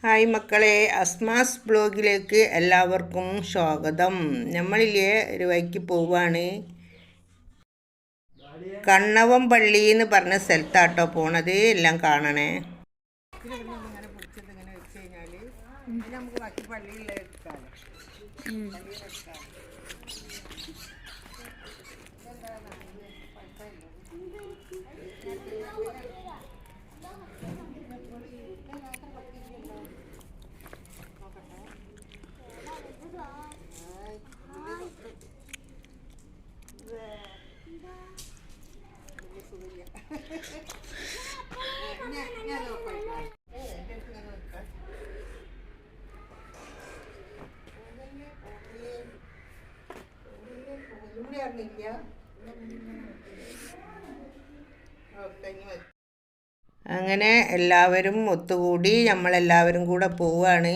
Hi മക്കളെ, അസ്മാസ് ബ്ലോഗിലേക്ക് എല്ലാവർക്കും സ്വാഗതം. നമ്മളില്ലേ ഒരു വഴിക്ക് പോവാണ്. കണ്ണവം പള്ളി എന്ന് പറഞ്ഞ സ്ഥലത്താട്ടോ പോണത്. എല്ലാം കാണണേ. നമുക്ക് ബാക്കി പള്ളിയിലെ അങ്ങനെ എല്ലാവരും ഒത്തുകൂടി നമ്മളെല്ലാവരും കൂടെ പോവുകയാണ്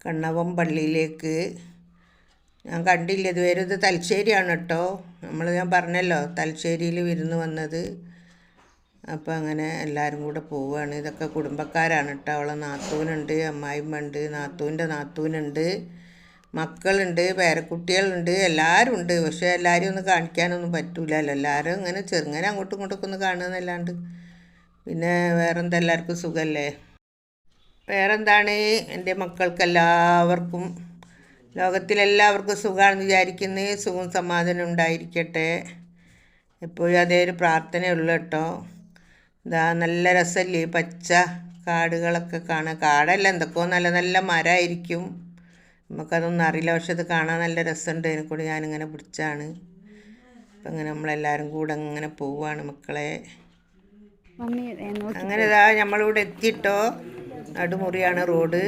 കണ്ണവം പള്ളിയിലേക്ക്. ഞാൻ കണ്ടില്ല ഇതുവരെ. ഇത് തലശ്ശേരിയാണ് കേട്ടോ. ഞാൻ പറഞ്ഞല്ലോ തലശ്ശേരിയിൽ വിരുന്ന് വന്നത്. അപ്പോൾ അങ്ങനെ എല്ലാവരും കൂടെ പോവുകയാണ്. ഇതൊക്കെ കുടുംബക്കാരാണ് കേട്ടോ. അവളെ നാത്തൂനുണ്ട്, അമ്മായിമ്മ ഉണ്ട്, നാത്തൂൻ്റെ നാത്തൂനുണ്ട്, മക്കളുണ്ട്, പേരക്കുട്ടികളുണ്ട്, എല്ലാവരും ഉണ്ട്. പക്ഷേ എല്ലാവരും ഒന്ന് കാണിക്കാനൊന്നും പറ്റൂലല്ലോ. എല്ലാവരും ഇങ്ങനെ ചെറുങ്ങനെ അങ്ങോട്ടും ഇങ്ങോട്ടൊക്കെ ഒന്ന് കാണുന്നല്ലാണ്ട്. പിന്നെ വേറെന്താ, എല്ലാവർക്കും സുഖമല്ലേ? വേറെന്താണ്, എൻ്റെ മക്കൾക്കെല്ലാവർക്കും, ലോകത്തിലെല്ലാവർക്കും സുഖമാണെന്ന് വിചാരിക്കുന്നത്. സുഖം സമാധാനം ഉണ്ടായിരിക്കട്ടെ. എപ്പോഴും അതേ ഒരു പ്രാർത്ഥനയുള്ളൂ കേട്ടോ. ഇതാ നല്ല രസമല്ലേ പച്ച കാടുകളൊക്കെ കാണാൻ. കാടല്ല, എന്തൊക്കെയോ നല്ല നല്ല മരമായിരിക്കും. നമുക്കതൊന്നും അറിയില്ല, പക്ഷെ അത് കാണാൻ നല്ല രസമുണ്ട്. അതിനെക്കൂടി ഞാനിങ്ങനെ പിടിച്ചാണ്. അപ്പം അങ്ങനെ നമ്മളെല്ലാവരും കൂടെ അങ്ങനെ പോവുകയാണ് മക്കളെ. അങ്ങനെ ഇതാ നമ്മളിവിടെ എത്തിയിട്ടോ. നടുമുറിയാണ് റോഡ്.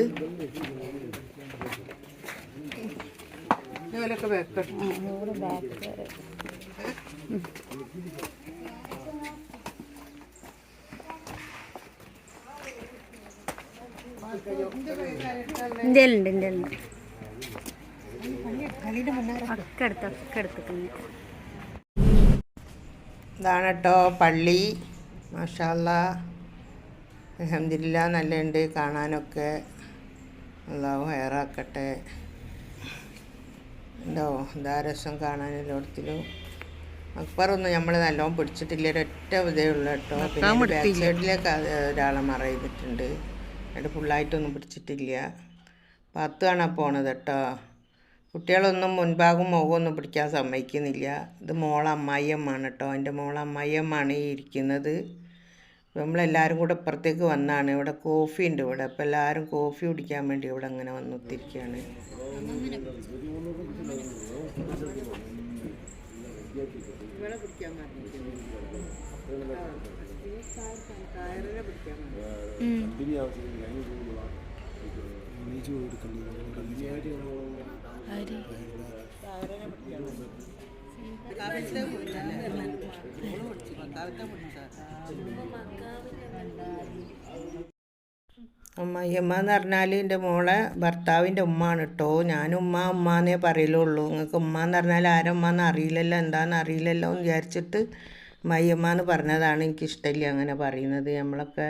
ഇതുപോലൊക്കെ ഇതാണ് കേട്ടോ പള്ളി. മാഷാ അല്ലാഹ്, അൽഹംദുലില്ലാഹ്, നല്ലുണ്ട് കാണാനൊക്കെ. അല്ലാഹു ഹൈറാക്കട്ടെ. ഉണ്ടോ എന്താ രസം കാണാൻ എല്ലായിടത്തിലും. അക്ബറൊന്നും നമ്മൾ നല്ലോണം പിടിച്ചിട്ടില്ല, ഒരൊറ്റ ഇതേ ഉള്ളൂ കേട്ടോ. പിന്നെ ബാക്ക് സൈഡിലേക്ക് ഒരാളെ മറയിട്ടുണ്ട്. എന്നിട്ട് ഫുള്ളായിട്ടൊന്നും പിടിച്ചിട്ടില്ല. പത്തുമാണ് പോണത് കേട്ടോ. കുട്ടികളൊന്നും മുൻഭാഗം മുഖമൊന്നും പിടിക്കാൻ സമ്മതിക്കുന്നില്ല. ഇത് അമ്മായിയമ്മാണ് കേട്ടോ. എൻ്റെ അമ്മായിയമ്മാണ് ഈ ഇരിക്കുന്നത്. നമ്മളെല്ലാവരും കൂടെ ഇപ്പുറത്തേക്ക് വന്നാണ്. ഇവിടെ കോഫി ഉണ്ട് ഇവിടെ. അപ്പോൾ എല്ലാവരും കോഫി കുടിക്കാൻ വേണ്ടി ഇവിടെ അങ്ങനെ വന്നിരിക്കുകയാണ്. അമ്മായിയമ്മ എന്ന് പറഞ്ഞാൽ എൻ്റെ മോളെ ഭർത്താവിൻ്റെ ഉമ്മയാണ് കേട്ടോ. ഞാനും ഉമ്മ എന്നേ പറയുള്ളൂ. നിങ്ങൾക്ക് ഉമ്മ എന്ന് പറഞ്ഞാൽ ആരമ്മ എന്ന് അറിയില്ലല്ലോ, എന്താണെന്ന് അറിയില്ലല്ലോ എന്ന് വിചാരിച്ചിട്ട് അമ്മായിയമ്മ എന്ന് പറഞ്ഞതാണ്. എനിക്കിഷ്ടമില്ല അങ്ങനെ പറയുന്നത്. നമ്മളൊക്കെ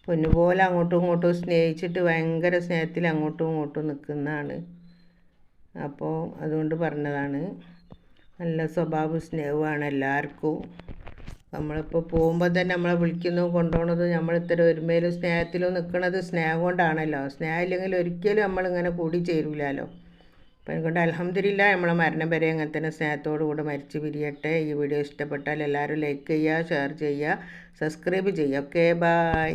പൊന്നുപോലെ അങ്ങോട്ടും ഇങ്ങോട്ടും സ്നേഹിച്ചിട്ട് ഭയങ്കര സ്നേഹത്തിൽ അങ്ങോട്ടും ഇങ്ങോട്ടും നിൽക്കുന്നതാണ്. അപ്പോൾ അതുകൊണ്ട് പറഞ്ഞതാണ്. നല്ല സ്വഭാവ സ്നേഹമാണ് എല്ലാവർക്കും. നമ്മളിപ്പോൾ പോകുമ്പോൾ തന്നെ നമ്മളെ വിളിക്കുന്നതും കൊണ്ടുപോകുന്നതും നമ്മൾ ഇത്ര ഒരുമയിലും സ്നേഹത്തിലും നിൽക്കുന്നത് സ്നേഹം കൊണ്ടാണല്ലോ. സ്നേഹം ഇല്ലെങ്കിൽ ഒരിക്കലും നമ്മളിങ്ങനെ കൂടി ചേരൂലല്ലോ. അപ്പം അതുകൊണ്ട് അൽഹംദുലില്ലാഹ് നമ്മളെ മരണം വരെ അങ്ങനെ തന്നെ സ്നേഹത്തോടു കൂടെ മരിച്ചു പിരിയട്ടെ. ഈ വീഡിയോ ഇഷ്ടപ്പെട്ടാൽ എല്ലാവരും ലൈക്ക് ചെയ്യുക, ഷെയർ ചെയ്യുക, സബ്സ്ക്രൈബ് ചെയ്യുക. Okay, by.